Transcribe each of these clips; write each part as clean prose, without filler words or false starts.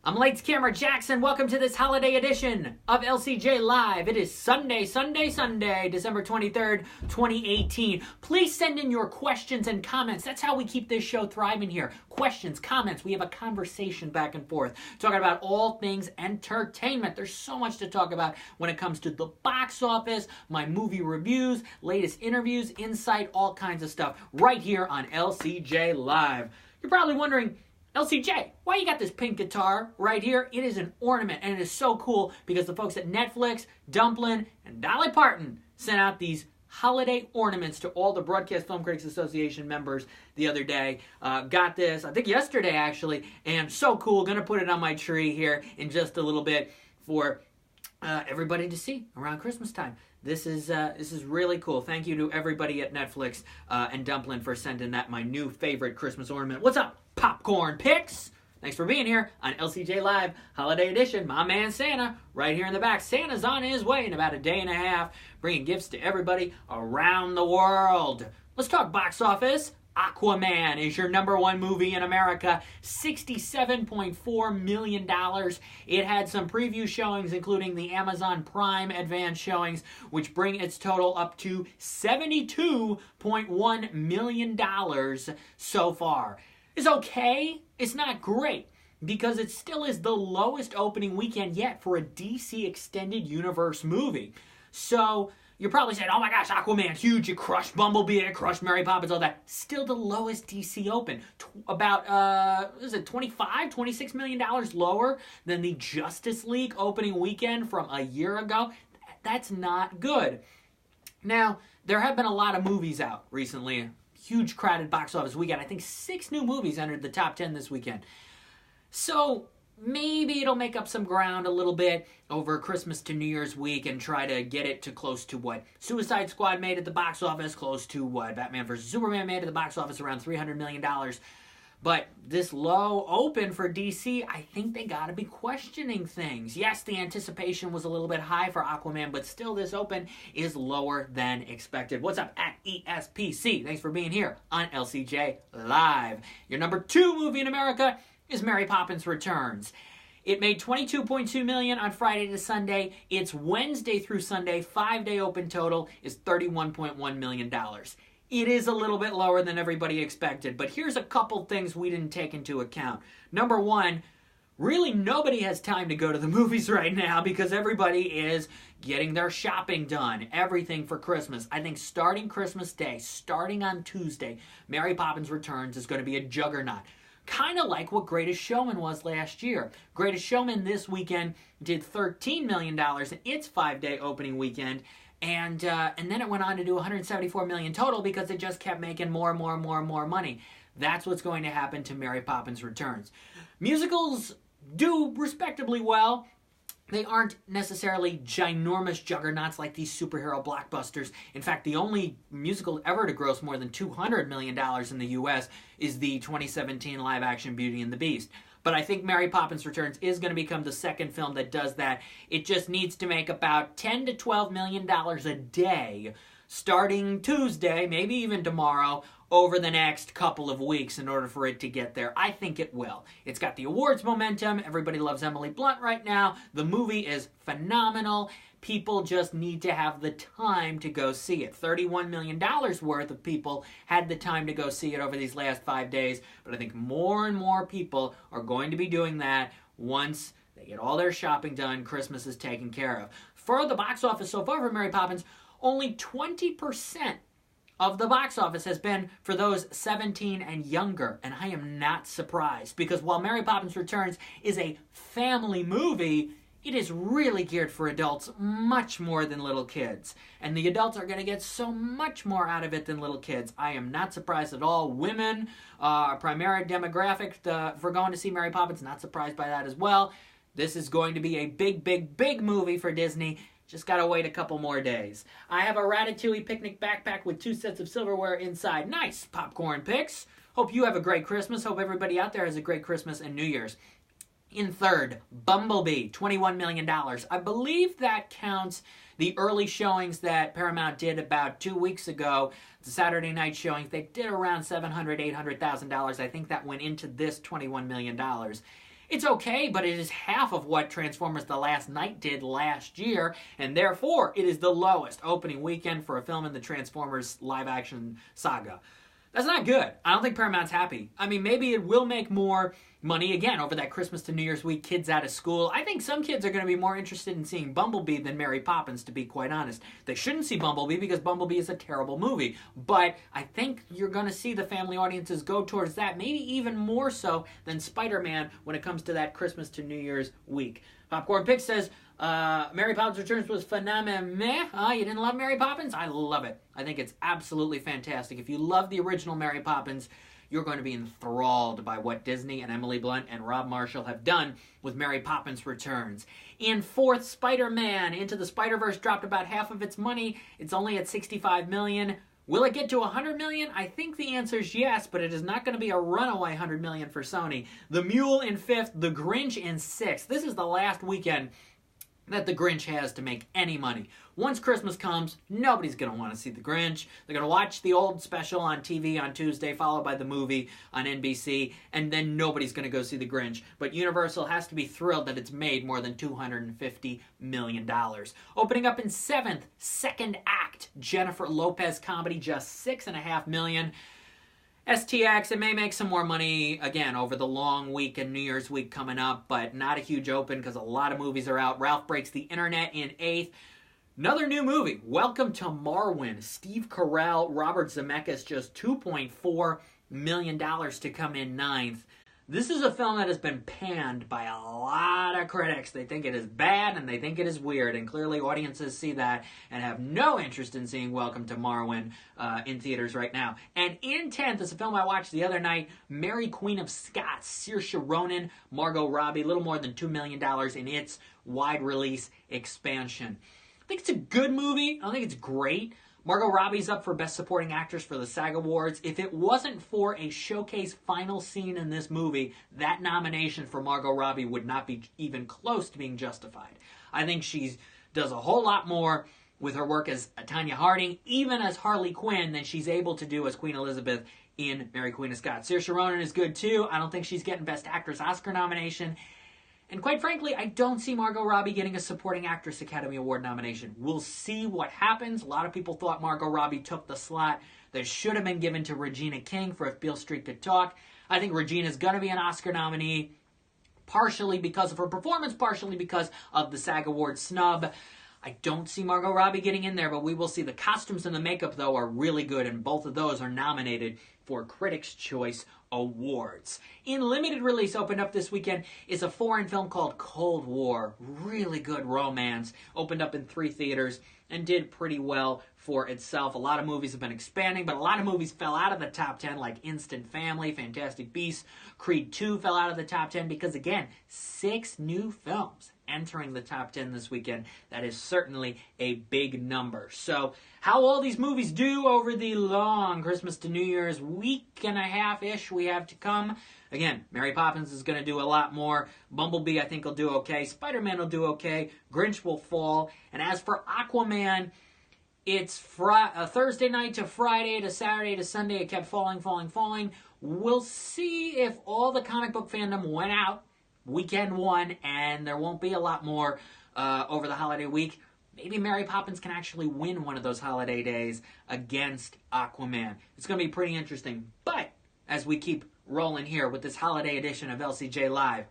I'm Lights Camera Jackson. Welcome to this holiday edition of LCJ Live. It is Sunday, December 23rd, 2018. Please send in your questions and comments. That's how we keep this show thriving here. Questions, comments. We have a conversation back and forth, talking about all things entertainment. There's so much to talk about when it comes to the box office, my movie reviews, latest interviews, insight, all kinds of stuff right here on LCJ Live. You're probably wondering, LCJ, why you got this pink guitar right here? It is an ornament, and it is so cool because the folks at Netflix, Dumplin', and Dolly Parton sent out these holiday ornaments to all the Broadcast Film Critics Association members the other day. Got this, I think yesterday actually, and so cool. Gonna put it on my tree here in just a little bit for everybody to see around Christmas time. This is really cool. Thank you to everybody at Netflix and Dumplin' for sending that my new favorite Christmas ornament. What's up, Popcorn Picks? Thanks for being here on LCJ Live Holiday Edition. My man Santa right here in the back. Santa's on his way in about a day and a half, bringing gifts to everybody around the world. Let's talk box office. Aquaman is your number one movie in America, $67.4 million. It had some preview showings, including the Amazon Prime advanced showings, which bring its total up to $72.1 million so far. It's okay. It's not great, because it still is the lowest opening weekend yet for a DC Extended Universe movie. So you're probably saying, oh my gosh, Aquaman, huge, it crushed Bumblebee, it crushed Mary Poppins, all that. Still the lowest DC open. About, $26 million lower than the Justice League opening weekend from a year ago. That's not good. Now, there have been a lot of movies out recently. Huge crowded box office weekend. I think 6 new movies entered the top 10 this weekend. So maybe it'll make up some ground a little bit over Christmas to New Year's week and try to get it to close to what Suicide Squad made at the box office, close to what Batman vs. Superman made at the box office, around $300 million. But this low open for DC, I think they got to be questioning things. Yes, the anticipation was a little bit high for Aquaman, but still this open is lower than expected. What's up at ESPC? Thanks for being here on LCJ Live. Your number 2 movie in America is Mary Poppins Returns. It made $22.2 million on Friday to Sunday. Its Wednesday through Sunday 5-day open total is $31.1 million. It is a little bit lower than everybody expected, but here's a couple things we didn't take into account. Number one, really nobody has time to go to the movies right now because everybody is getting their shopping done, everything for Christmas. I think starting Christmas Day, starting on Tuesday, Mary Poppins Returns is going to be a juggernaut. Kind of like what Greatest Showman was last year. Greatest Showman this weekend did $13 million in its 5-day opening weekend. And then it went on to do $174 million total because it just kept making more money. That's what's going to happen to Mary Poppins Returns. Musicals do respectably well. They aren't necessarily ginormous juggernauts like these superhero blockbusters. In fact, the only musical ever to gross more than $200 million in the U.S. is the 2017 live-action Beauty and the Beast. But I think Mary Poppins Returns is going to become the second film that does that. It just needs to make about $10 to $12 million a day starting Tuesday, maybe even tomorrow, over the next couple of weeks in order for it to get there. I think it will. It's got the awards momentum. Everybody loves Emily Blunt right now. The movie is phenomenal. People just need to have the time to go see it. $31 million worth of people had the time to go see it over these last 5 days, but I think more and more people are going to be doing that once they get all their shopping done, Christmas is taken care of. For the box office so far for Mary Poppins, only 20% of the box office has been for those 17 and younger, and I am not surprised, because while Mary Poppins Returns is a family movie, it is really geared for adults much more than little kids. And the adults are going to get so much more out of it than little kids. I am not surprised at all. Women are primary demographic for going to see Mary Poppins. Not surprised by that as well. This is going to be a big movie for Disney. Just gotta wait a couple more days. I have a Ratatouille picnic backpack with 2 sets of silverware inside. Nice Popcorn Picks. Hope you have a great Christmas. Hope everybody out there has a great Christmas and New Year's. In third, Bumblebee, $21 million. I believe that counts the early showings that Paramount did about 2 weeks ago, the Saturday night showings. They did around $700,000, $800,000. I think that went into this $21 million. It's okay, but it is half of what Transformers The Last Knight did last year, and therefore it is the lowest opening weekend for a film in the Transformers live-action saga. That's not good. I don't think Paramount's happy. I mean, maybe it will make more money, again, over that Christmas to New Year's week, kids out of school. I think some kids are going to be more interested in seeing Bumblebee than Mary Poppins, to be quite honest. They shouldn't see Bumblebee because Bumblebee is a terrible movie. But I think you're going to see the family audiences go towards that, maybe even more so than Spider-Man when it comes to that Christmas to New Year's week. Popcorn Pig says, Mary Poppins Returns was phenomenal. Meh? You didn't love Mary Poppins? I love it. I think it's absolutely fantastic. If you love the original Mary Poppins, you're going to be enthralled by what Disney and Emily Blunt and Rob Marshall have done with Mary Poppins Returns. In fourth, Spider-Man Into the Spider-Verse dropped about half of its money. It's only at $65 million. Will it get to $100 million? I think the answer is yes, but it is not going to be a runaway $100 million for Sony. The Mule in fifth, The Grinch in sixth. This is the last weekend that The Grinch has to make any money. Once Christmas comes, nobody's going to want to see The Grinch. They're going to watch the old special on TV on Tuesday, followed by the movie on NBC, and then nobody's going to go see The Grinch. But Universal has to be thrilled that it's made more than $250 million. Opening up in seventh, Second Act, Jennifer Lopez comedy, just $6.5 million. STX, it may make some more money, again, over the long week and New Year's week coming up, but not a huge open because a lot of movies are out. Ralph Breaks the Internet in eighth. Another new movie, Welcome to Marwen. Steve Carell, Robert Zemeckis, just $2.4 million to come in ninth. This is a film that has been panned by a lot of critics. They think it is bad and they think it is weird, and clearly audiences see that and have no interest in seeing Welcome to Marwen in theaters right now. And in 10th is a film I watched the other night, Mary Queen of Scots, Saoirse Ronan, Margot Robbie, a little more than $2 million in its wide release expansion. I think it's a good movie. I don't think it's great. Margot Robbie's up for Best Supporting Actress for the SAG Awards. If it wasn't for a showcase final scene in this movie, that nomination for Margot Robbie would not be even close to being justified. I think she does a whole lot more with her work as Tanya Harding, even as Harley Quinn, than she's able to do as Queen Elizabeth in Mary Queen of Scots. Saoirse Ronan is good too. I don't think she's getting Best Actress Oscar nomination. And quite frankly, I don't see Margot Robbie getting a Supporting Actress Academy Award nomination. We'll see what happens. A lot of people thought Margot Robbie took the slot that should have been given to Regina King for If Beale Street Could Talk. I think Regina's going to be an Oscar nominee, partially because of her performance, partially because of the SAG Awards snub. I don't see Margot Robbie getting in there, but we will see. The costumes and the makeup, though, are really good, and both of those are nominated for Critics' Choice Awards. In limited release, opened up this weekend, is a foreign film called Cold War. Really good romance. Opened up in 3 theaters and did pretty well for itself. A lot of movies have been expanding, but a lot of movies fell out of the top 10, like Instant Family, Fantastic Beasts, Creed 2 fell out of the top 10 because, again, 6 new films entering the top 10 this weekend. That is certainly a big number. So how all these movies do over the long Christmas to New Year's week and a half-ish we have to come. Again, Mary Poppins is going to do a lot more. Bumblebee, I think, will do okay. Spider-Man will do okay. Grinch will fall. And as for Aquaman, it's Thursday night to Friday to Saturday to Sunday. It kept falling. We'll see if all the comic book fandom went out weekend one, and there won't be a lot more over the holiday week. Maybe Mary Poppins can actually win one of those holiday days against Aquaman. It's going to be pretty interesting. But as we keep rolling here with this holiday edition of LCJ Live,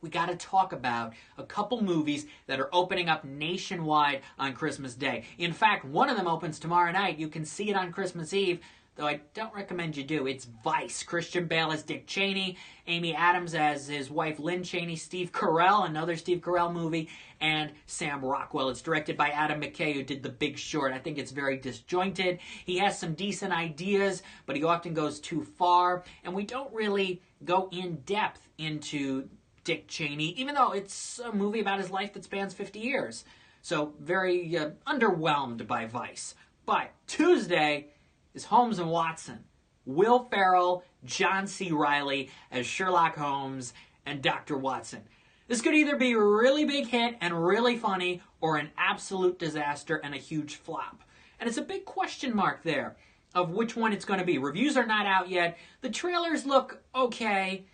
we got to talk about a couple movies that are opening up nationwide on Christmas Day. In fact, one of them opens tomorrow night. You can see it on Christmas Eve, though I don't recommend you do. It's Vice. Christian Bale as Dick Cheney, Amy Adams as his wife Lynn Cheney, Steve Carell, another Steve Carell movie, and Sam Rockwell. It's directed by Adam McKay, who did The Big Short. I think it's very disjointed. He has some decent ideas, but he often goes too far, and we don't really go in depth into Dick Cheney, even though it's a movie about his life that spans 50 years. So very underwhelmed by Vice. But Tuesday is Holmes and Watson. Will Ferrell, John C. Reilly as Sherlock Holmes and Dr. Watson. This could either be a really big hit and really funny, or an absolute disaster and a huge flop. And it's a big question mark there of which one it's going to be. Reviews are not out yet. The trailers look okay,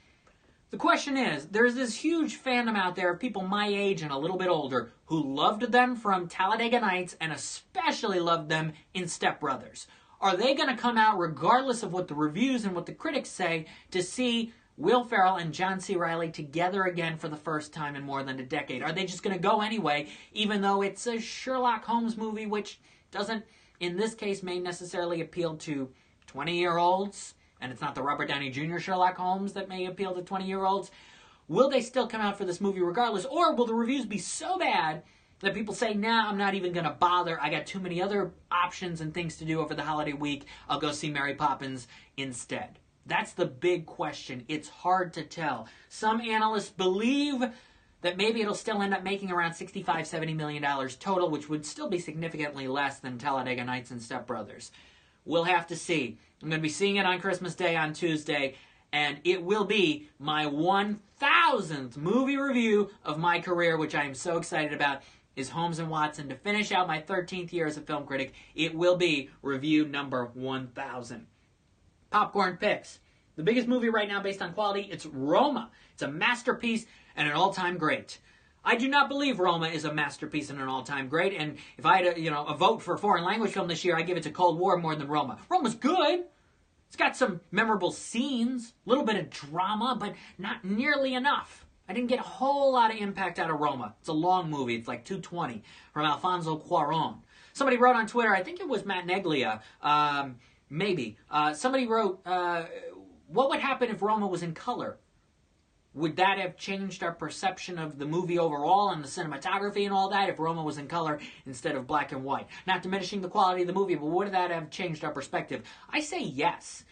The question is, there's this huge fandom out there of people my age and a little bit older who loved them from Talladega Nights and especially loved them in Step Brothers. Are they going to come out regardless of what the reviews and what the critics say to see Will Ferrell and John C. Reilly together again for the first time in more than a decade? Are they just going to go anyway, even though it's a Sherlock Holmes movie, which doesn't, in this case, may necessarily appeal to 20-year-olds? And it's not the Robert Downey Jr. Sherlock Holmes that may appeal to 20-year-olds. Will they still come out for this movie regardless? Or will the reviews be so bad that people say, nah, I'm not even going to bother. I got too many other options and things to do over the holiday week. I'll go see Mary Poppins instead. That's the big question. It's hard to tell. Some analysts believe that maybe it'll still end up making around $65-70 million total, which would still be significantly less than Talladega Nights and Step Brothers. We'll have to see. I'm going to be seeing it on Christmas Day on Tuesday, and it will be my 1,000th movie review of my career, which I am so excited about, is Holmes and Watson. To finish out my 13th year as a film critic, it will be review number 1,000. Popcorn picks. The biggest movie right now based on quality, it's Roma. It's a masterpiece and an all-time great. I do not believe Roma is a masterpiece and an all-time great, and if I had a vote for a foreign language film this year, I'd give it to Cold War more than Roma. Roma's good. It's got some memorable scenes, a little bit of drama, but not nearly enough. I didn't get a whole lot of impact out of Roma. It's a long movie. It's like 220 from Alfonso Cuarón. Somebody wrote on Twitter, I think it was Matt Neglia, maybe. Somebody wrote, what would happen if Roma was in color? Would that have changed our perception of the movie overall and the cinematography and all that if Roma was in color instead of black and white? Not diminishing the quality of the movie, but would that have changed our perspective? I say yes.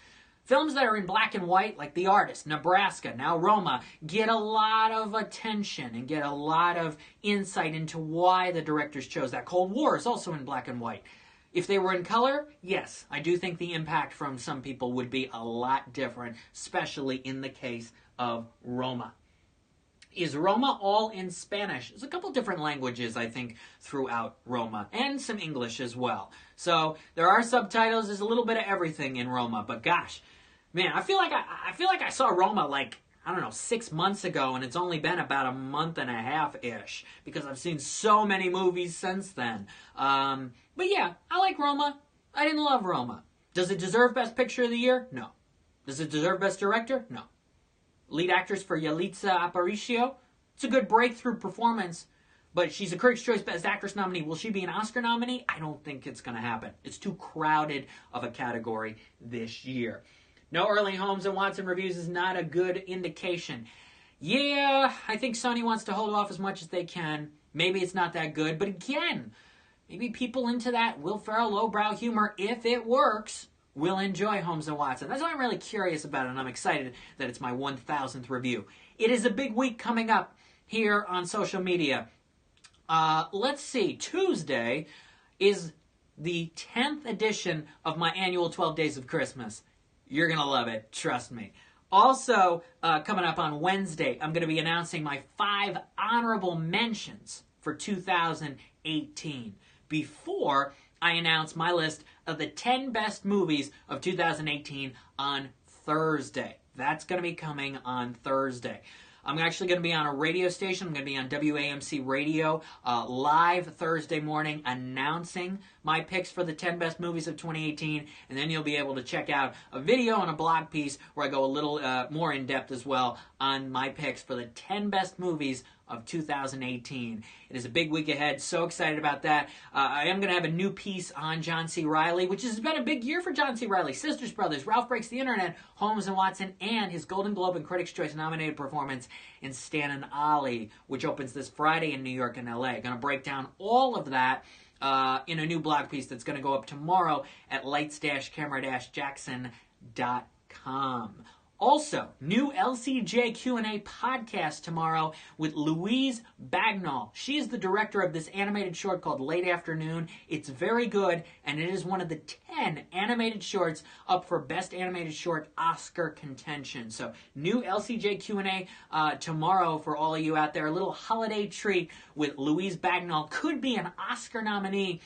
Films that are in black and white, like The Artist, Nebraska, now Roma, get a lot of attention and get a lot of insight into why the directors chose that. Cold War is also in black and white. If they were in color, yes, I do think the impact from some people would be a lot different, especially in the case of Roma. Is Roma all in Spanish? There's a couple different languages, I think, throughout Roma, and some English as well. So there are subtitles. There's a little bit of everything in Roma. But gosh, man, I feel like I saw Roma like, I don't know, 6 months ago, and it's only been about a month and a half-ish because I've seen so many movies since then. But yeah, I like Roma. I didn't love Roma. Does it deserve Best Picture of the Year? No. Does it deserve Best Director? No. Lead actress for Yalitza Aparicio. It's a good breakthrough performance, but she's a Critics' Choice Best Actress nominee. Will she be an Oscar nominee? I don't think it's going to happen. It's too crowded of a category this year. No early Holmes and Watson reviews is not a good indication. Yeah, I think Sony wants to hold off as much as they can. Maybe it's not that good, but again, maybe people into that Will Ferrell lowbrow humor, if it works, will enjoy Holmes and Watson. That's why I'm really curious about it, and I'm excited that it's my 1,000th review. It is a big week coming up here on social media. Let's see. Tuesday is the 10th edition of my annual 12 Days of Christmas. You're going to love it. Trust me. Also, coming up on Wednesday, I'm going to be announcing my 5 honorable mentions for 2018 before I announce my list of the 10 best movies of 2018 on Thursday. That's going to be coming on Thursday. I'm actually going to be on a radio station. I'm going to be on WAMC Radio live Thursday morning announcing my picks for the 10 best movies of 2018. And then you'll be able to check out a video and a blog piece where I go a little more in depth as well on my picks for the 10 best movies of 2018. It is a big week ahead. So excited about that. I am going to have a new piece on John C. Reilly, which has been a big year for John C. Reilly. Sisters Brothers, Ralph Breaks the Internet, Holmes and Watson, and his Golden Globe and Critics' Choice nominated performance in Stan and Ollie, which opens this Friday in New York and LA. Going to break down all of that in a new blog piece that's going to go up tomorrow at lights-camera-jackson.com. Also, new LCJ Q&A podcast tomorrow with Louise Bagnall. She is the director of this animated short called Late Afternoon. It's very good, and it is one of the 10 animated shorts up for Best Animated Short Oscar contention. So, new LCJ Q&A tomorrow for all of you out there. A little holiday treat with Louise Bagnall. Could be an Oscar nominee.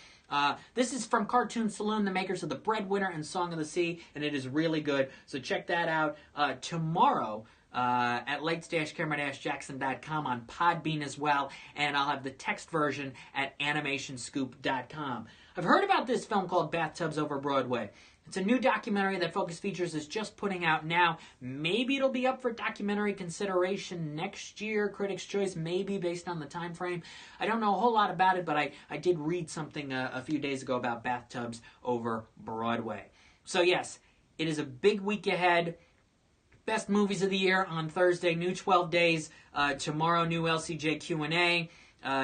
This is from Cartoon Saloon, the makers of The Breadwinner and Song of the Sea, and it is really good. So check that out tomorrow at lights-camera-jackson.com, on Podbean as well, and I'll have the text version at animationscoop.com. I've heard about this film called Bathtubs Over Broadway. It's a new documentary that Focus Features is just putting out now. Maybe it'll be up for documentary consideration next year, Critics' Choice, maybe, based on the time frame. I don't know a whole lot about it, but I did read something a few days ago about Bathtubs Over Broadway. So yes, it is a big week ahead. Best movies of the year on Thursday, new 12 days. Tomorrow, new LCJ Q&A.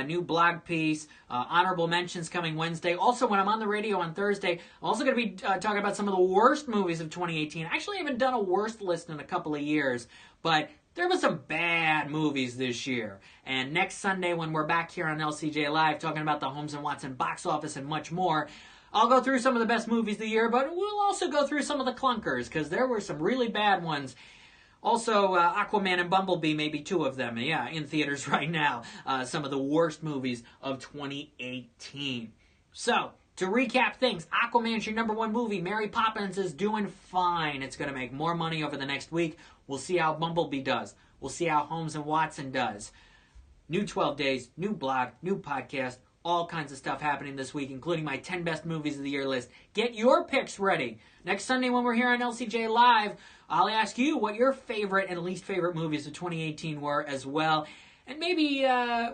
New blog piece, honorable mentions coming Wednesday. Also, when I'm on the radio on Thursday, I'm also going to be talking about some of the worst movies of 2018. I actually haven't done a worst list in a couple of years, but there were some bad movies this year. And next Sunday, when we're back here on LCJ Live talking about the Holmes and Watson box office and much more, I'll go through some of the best movies of the year, but we'll also go through some of the clunkers, because there were some really bad ones. Also, Aquaman and Bumblebee, maybe two of them, in theaters right now. Some of the worst movies of 2018. So, to recap things, Aquaman's your #1 movie. Mary Poppins is doing fine. It's going to make more money over the next week. We'll see how Bumblebee does. We'll see how Holmes and Watson does. New 12 days, new blog, new podcast, all kinds of stuff happening this week, including my 10 best movies of the year list. Get your picks ready. Next Sunday when we're here on LCJ Live, I'll ask you what your favorite and least favorite movies of 2018 were as well. And maybe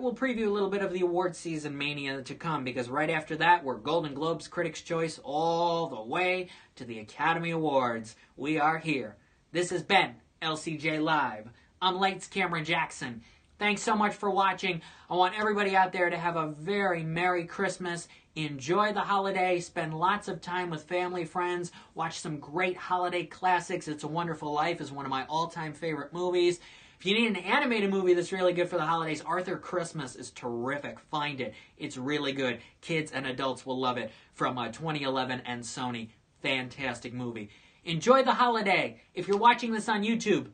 we'll preview a little bit of the award season mania to come, because right after that, we're Golden Globes, Critics' Choice, all the way to the Academy Awards. We are here. This has been LCJ Live. I'm Lights Camera Jackson. Thanks so much for watching. I want everybody out there to have a very Merry Christmas. Enjoy the holiday. Spend lots of time with family, friends. Watch some great holiday classics. It's a Wonderful Life is one of my all-time favorite movies. If you need an animated movie that's really good for the holidays, Arthur Christmas is terrific. Find it. It's really good. Kids and adults will love it. From 2011 and Sony. Fantastic movie. Enjoy the holiday. If you're watching this on YouTube,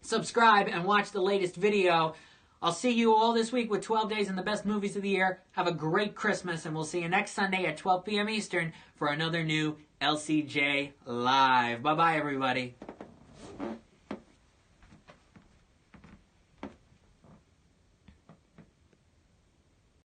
subscribe and watch the latest video. I'll see you all this week with 12 days and the best movies of the year. Have a great Christmas, and we'll see you next Sunday at 12 p.m. Eastern for another new LCJ Live. Bye-bye, everybody.